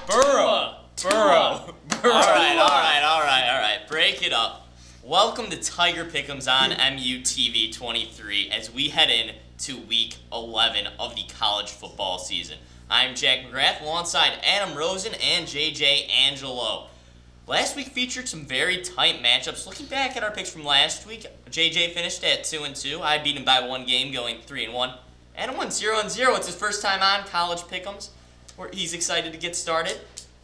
Burrow. Burrow. All right. Break it up. Welcome to Tiger Pick'ems on MUTV 23 as we head in to Week 11 of the college football season. I'm Jack McGrath alongside Adam Rosen and JJ Angelo. Last week featured some very tight matchups. Looking back at our picks from last week, JJ finished at 2-2. I beat him by one game, going 3-1. Adam went 0-0. It's his first time on College Pick'ems. He's excited to get started.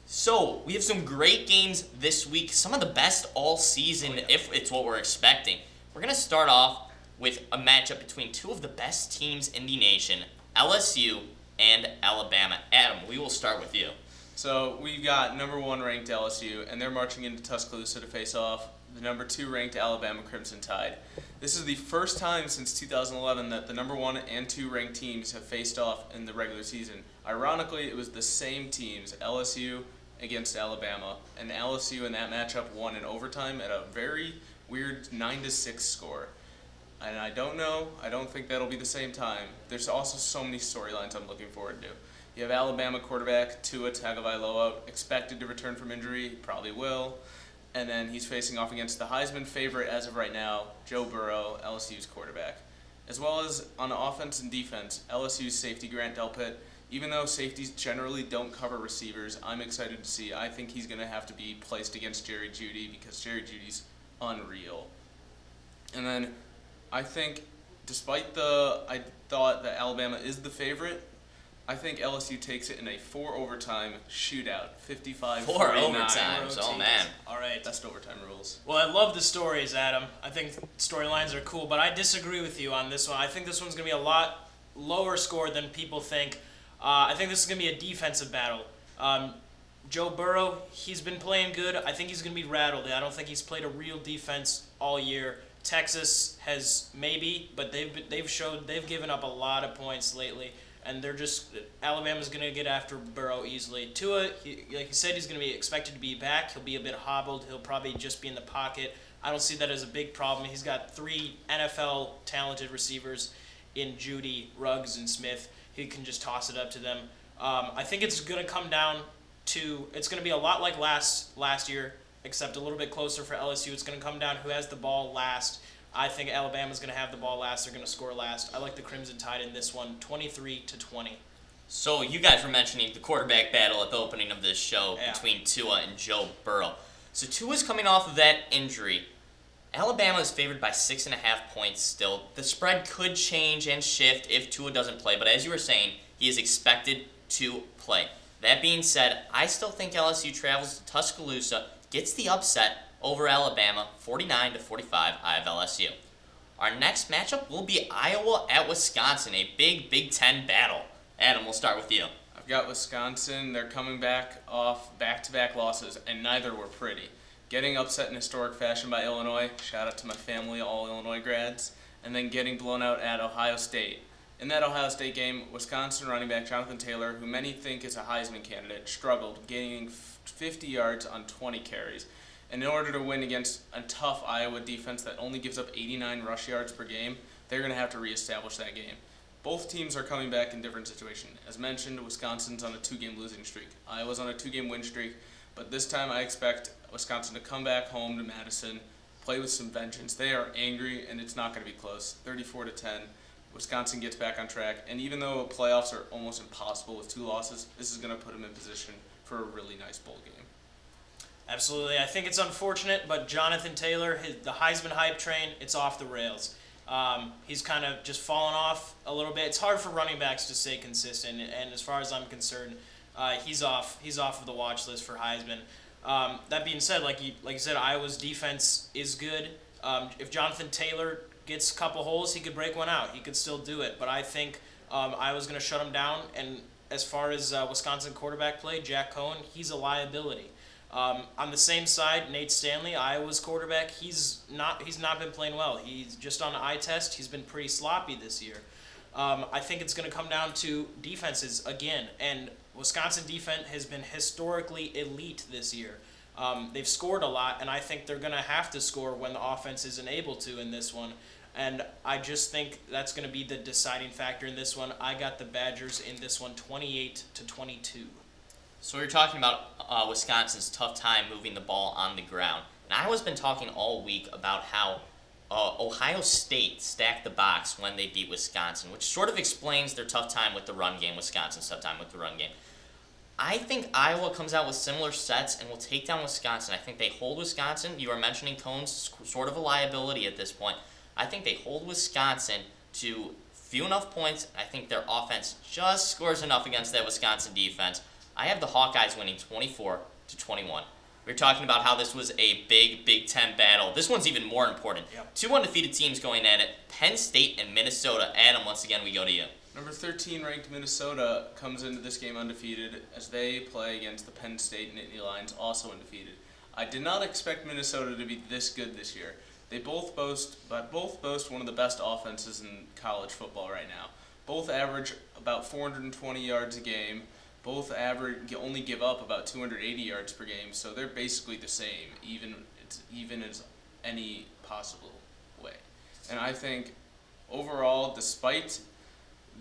So, we have some great games this week. Some of the best all season, if it's what we're expecting. We're going to start off with a matchup between two of the best teams in the nation, LSU and Alabama. Adam, we will start with you. So we've got number 1 ranked LSU, and they're marching into Tuscaloosa to face off the number 2 ranked Alabama Crimson Tide. This is the first time since 2011 that the number 1 and 2 ranked teams have faced off in the regular season. Ironically, it was the same teams, LSU against Alabama, and LSU in that matchup won in overtime at a very weird 9-6 score. And I don't think that'll be the same time. There's also so many storylines I'm looking forward to. You have Alabama quarterback Tua Tagovailoa expected to return from injury. He probably will. And then he's facing off against the Heisman favorite as of right now, Joe Burrow, LSU's quarterback. As well as on offense and defense, LSU's safety Grant Delpit. Even though safeties generally don't cover receivers, I'm excited to see. I think he's going to have to be placed against Jerry Jeudy because Jerry Jeudy's unreal. And then I think I thought that Alabama is the favorite, I think LSU takes it in a 4-overtime shootout, 55-49. 4 overtimes, oh man. All right. Best overtime rules. Well, I love the stories, Adam. I think storylines are cool, but I disagree with you on this one. I think this one's going to be a lot lower score than people think. I think this is going to be a defensive battle. Joe Burrow, he's been playing good. I think he's going to be rattled. I don't think he's played a real defense all year. Texas has maybe, but they've given up a lot of points lately. And Alabama's going to get after Burrow easily. Tua, like you said, he's going to be expected to be back. He'll be a bit hobbled. He'll probably just be in the pocket. I don't see that as a big problem. He's got 3 NFL talented receivers in Jeudy, Ruggs, and Smith. He can just toss it up to them. I think it's going to come down to, it's going to be a lot like last year, except a little bit closer for LSU. It's going to come down who has the ball last. I think Alabama's going to have the ball last. They're going to score last. I like the Crimson Tide in this one, 23-20. So you guys were mentioning the quarterback battle at the opening of this show between Tua and Joe Burrow. So Tua's coming off of that injury. Alabama is favored by 6.5 points still. The spread could change and shift if Tua doesn't play, but as you were saying, he is expected to play. That being said, I still think LSU travels to Tuscaloosa, gets the upset over Alabama, 49-45. I have LSU. Our next matchup will be Iowa at Wisconsin, a big Big Ten battle. Adam, we'll start with you. I've got Wisconsin. They're coming back off back-to-back losses, and neither were pretty. Getting upset in historic fashion by Illinois, shout out to my family, all Illinois grads, and then getting blown out at Ohio State. In that Ohio State game, Wisconsin running back Jonathan Taylor, who many think is a Heisman candidate, struggled, gaining 50 yards on 20 carries. And in order to win against a tough Iowa defense that only gives up 89 rush yards per game, they're going to have to reestablish that game. Both teams are coming back in different situations. As mentioned, Wisconsin's on a 2-game losing streak. Iowa's on a 2-game win streak. But this time I expect Wisconsin to come back home to Madison, play with some vengeance. They are angry, and it's not going to be close. 34-10. Wisconsin gets back on track. And even though playoffs are almost impossible with 2 losses, this is going to put them in position for a really nice bowl game. Absolutely. I think it's unfortunate, but Jonathan Taylor, the Heisman hype train, it's off the rails. He's kind of just fallen off a little bit. It's hard for running backs to stay consistent, and as far as I'm concerned, he's off of the watch list for Heisman. That being said, like you said, Iowa's defense is good. If Jonathan Taylor gets a couple holes, he could break one out. He could still do it, but I think Iowa's going to shut him down. And as far as Wisconsin quarterback play, Jack Cohen, he's a liability. On the same side, Nate Stanley, Iowa's quarterback, he's not been playing well. He's just on the eye test. He's been pretty sloppy this year. I think it's going to come down to defenses again, and Wisconsin defense has been historically elite this year. They've scored a lot, and I think they're going to have to score when the offense isn't able to in this one. And I just think that's going to be the deciding factor in this one. I got the Badgers in this one 28-22. So we were talking about Wisconsin's tough time moving the ball on the ground. And Iowa's been talking all week about how Ohio State stacked the box when they beat Wisconsin, which sort of explains their tough time with the run game, Wisconsin's tough time with the run game. I think Iowa comes out with similar sets and will take down Wisconsin. I think they hold Wisconsin. You are mentioning Cohn's sort of a liability at this point. I think they hold Wisconsin to few enough points. I think their offense just scores enough against that Wisconsin defense. I have the Hawkeyes winning 24-21. We were talking about how this was a Big Ten battle. This one's even more important. Yep. Two undefeated teams going at it, Penn State and Minnesota. Adam, once again, we go to you. Number 13 ranked Minnesota comes into this game undefeated as they play against the Penn State Nittany Lions, also undefeated. I did not expect Minnesota to be this good this year. They both boast one of the best offenses in college football right now. Both average about 420 yards a game. Both only give up about 280 yards per game, so they're basically the same, even as any possible way. And I think overall, despite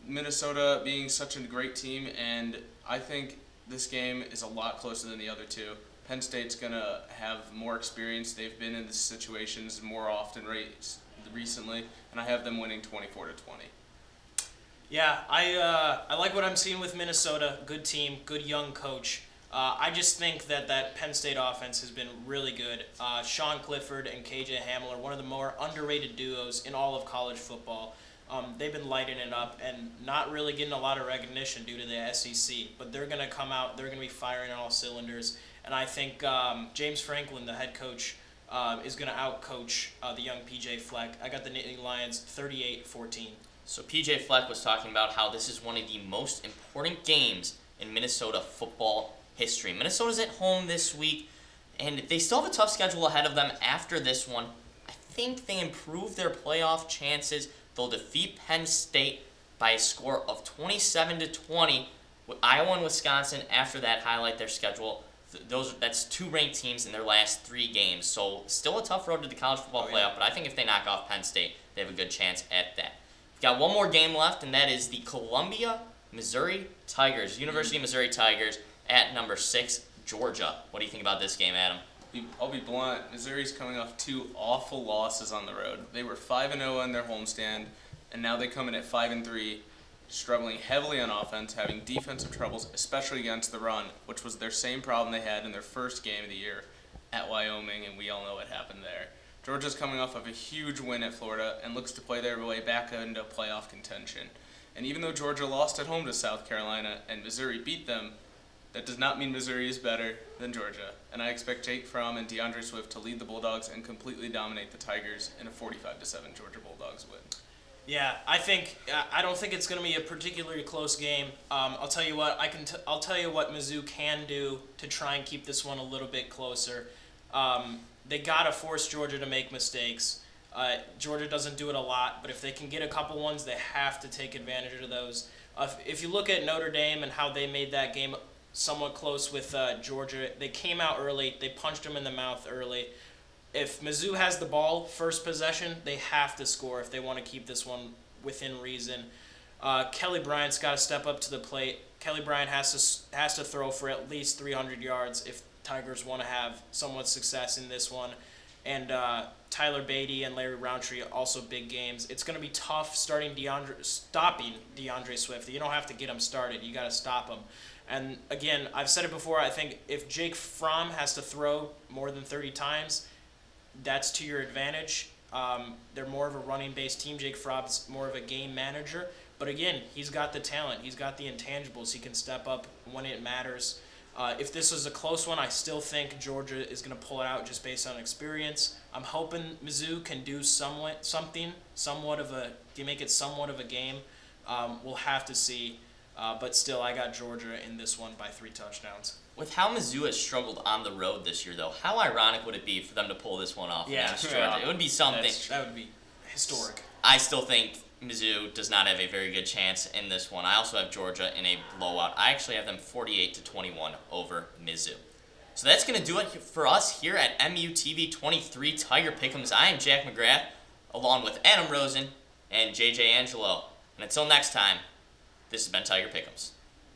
Minnesota being such a great team, and I think this game is a lot closer than the other two. Penn State's going to have more experience. They've been in these situations more often recently, and I have them winning 24-20. Yeah, I like what I'm seeing with Minnesota. Good team, good young coach. I just think that Penn State offense has been really good. Sean Clifford and KJ Hamler, one of the more underrated duos in all of college football. They've been lighting it up and not really getting a lot of recognition due to the SEC, but they're going to come out, they're going to be firing on all cylinders, and I think James Franklin, the head coach, is going to outcoach the young P.J. Fleck. I got the Nittany Lions 38-14. So P.J. Fleck was talking about how this is one of the most important games in Minnesota football history. Minnesota's at home this week, and they still have a tough schedule ahead of them after this one. I think they improve their playoff chances. They'll defeat Penn State by a score of 27-20. With Iowa and Wisconsin after that highlight their schedule. That's two ranked teams in their last three games. So still a tough road to the college football playoff, but I think if they knock off Penn State, they have a good chance at that. We've got one more game left, and that is the Columbia, Missouri Tigers, University of Missouri Tigers at number 6, Georgia. What do you think about this game, Adam? I'll be blunt. Missouri's coming off two awful losses on the road. They were 5-0 on their homestand, and now they come in at 5-3, struggling heavily on offense, having defensive troubles, especially against the run, which was their same problem they had in their first game of the year at Wyoming, and we all know what happened there. Georgia's coming off of a huge win at Florida and looks to play their way back into playoff contention. And even though Georgia lost at home to South Carolina and Missouri beat them, that does not mean Missouri is better than Georgia. And I expect Jake Fromm and DeAndre Swift to lead the Bulldogs and completely dominate the Tigers in a 45-7 Georgia Bulldogs win. Yeah, I don't think it's going to be a particularly close game. I'll tell you what I'll tell you what Mizzou can do to try and keep this one a little bit closer. They gotta force Georgia to make mistakes. Georgia doesn't do it a lot, but if they can get a couple ones, they have to take advantage of those. If you look at Notre Dame and how they made that game somewhat close with Georgia, they came out early, they punched them in the mouth early. If Mizzou has the ball first possession, they have to score if they want to keep this one within reason. Kelly Bryant's got to step up to the plate. Kelly Bryant has to throw for at least 300 yards if Tigers want to have somewhat success in this one. And Tyler Beatty and Larry Roundtree also big games. It's going to be tough stopping DeAndre Swift. You don't have to get him started. You got to stop him. And again, I've said it before, I think if Jake Fromm has to throw more than 30 times, that's to your advantage. They're more of a running-based team. Jake Fromm's more of a game manager. But again, he's got the talent. He's got the intangibles. He can step up when it matters. If this is a close one, I still think Georgia is going to pull it out just based on experience. I'm hoping Mizzou can do make it somewhat of a game. We'll have to see. But still, I got Georgia in this one by 3 touchdowns. With how Mizzou has struggled on the road this year, though, how ironic would it be for them to pull this one off against Georgia? Yeah. It would be something. That would be historic. I still think Mizzou does not have a very good chance in this one. I also have Georgia in a blowout. I actually have them 48-21 over Mizzou. So that's going to do it for us here at MUTV 23 Tiger Pick'ems. I am Jack McGrath, along with Adam Rosen and JJ Angelo. And until next time, this has been Tiger Pick'ems.